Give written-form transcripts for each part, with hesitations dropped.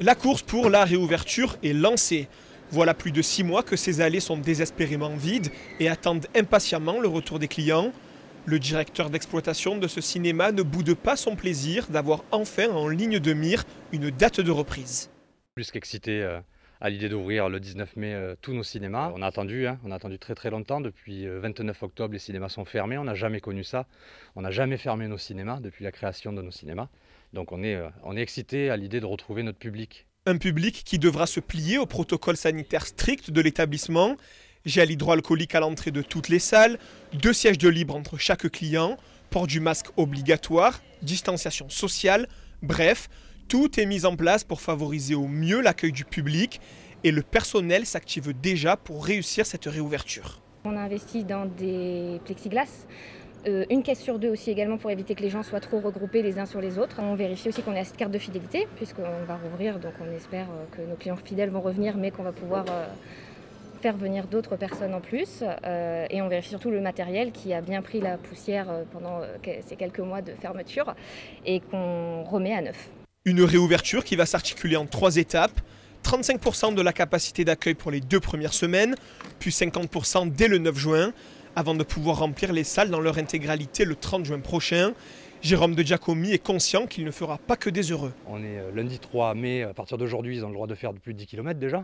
La course pour la réouverture est lancée. Voilà plus de 6 mois que ces allées sont désespérément vides et attendent impatiemment le retour des clients. Le directeur d'exploitation de ce cinéma ne boude pas son plaisir d'avoir enfin en ligne de mire une date de reprise. Plus qu'excité à l'idée d'ouvrir le 19 mai tous nos cinémas. On a attendu très très longtemps. Depuis 29 octobre, les cinémas sont fermés. On n'a jamais connu ça. On n'a jamais fermé nos cinémas depuis la création de nos cinémas. Donc on est excité à l'idée de retrouver notre public. Un public qui devra se plier au protocole sanitaire strict de l'établissement. Gel hydroalcoolique à l'entrée de toutes les salles, 2 sièges de libre entre chaque client, port du masque obligatoire, distanciation sociale, bref, tout est mis en place pour favoriser au mieux l'accueil du public et le personnel s'active déjà pour réussir cette réouverture. On a investi dans des plexiglas, une caisse sur 2 aussi également pour éviter que les gens soient trop regroupés les uns sur les autres. On vérifie aussi qu'on ait cette carte de fidélité puisqu'on va rouvrir, donc on espère que nos clients fidèles vont revenir mais qu'on va pouvoir faire venir d'autres personnes en plus et on vérifie surtout le matériel qui a bien pris la poussière pendant ces quelques mois de fermeture et qu'on remet à neuf. Une réouverture qui va s'articuler en 3 étapes. 35% de la capacité d'accueil pour les 2 premières semaines, puis 50% dès le 9 juin, avant de pouvoir remplir les salles dans leur intégralité le 30 juin prochain. Jérôme de Giacomi est conscient qu'il ne fera pas que des heureux. On est lundi 3 mai, à partir d'aujourd'hui, ils ont le droit de faire plus de 10 km déjà.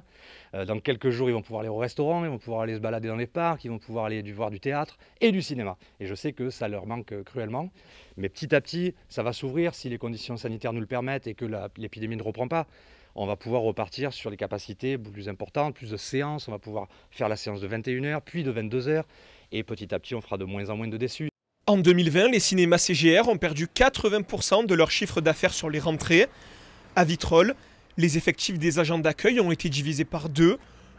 Dans quelques jours, ils vont pouvoir aller au restaurant, ils vont pouvoir aller se balader dans les parcs, ils vont pouvoir aller voir du théâtre et du cinéma. Et je sais que ça leur manque cruellement. Mais petit à petit, ça va s'ouvrir si les conditions sanitaires nous le permettent et que l'épidémie ne reprend pas. On va pouvoir repartir sur les capacités plus importantes, plus de séances. On va pouvoir faire la séance de 21h, puis de 22h. Et petit à petit, on fera de moins en moins de déçus. En 2020, les cinémas CGR ont perdu 80% de leur chiffre d'affaires sur les rentrées. À Vitrolles, les effectifs des agents d'accueil ont été divisés par 2,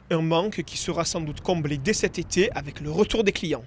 un manque qui sera sans doute comblé dès cet été avec le retour des clients.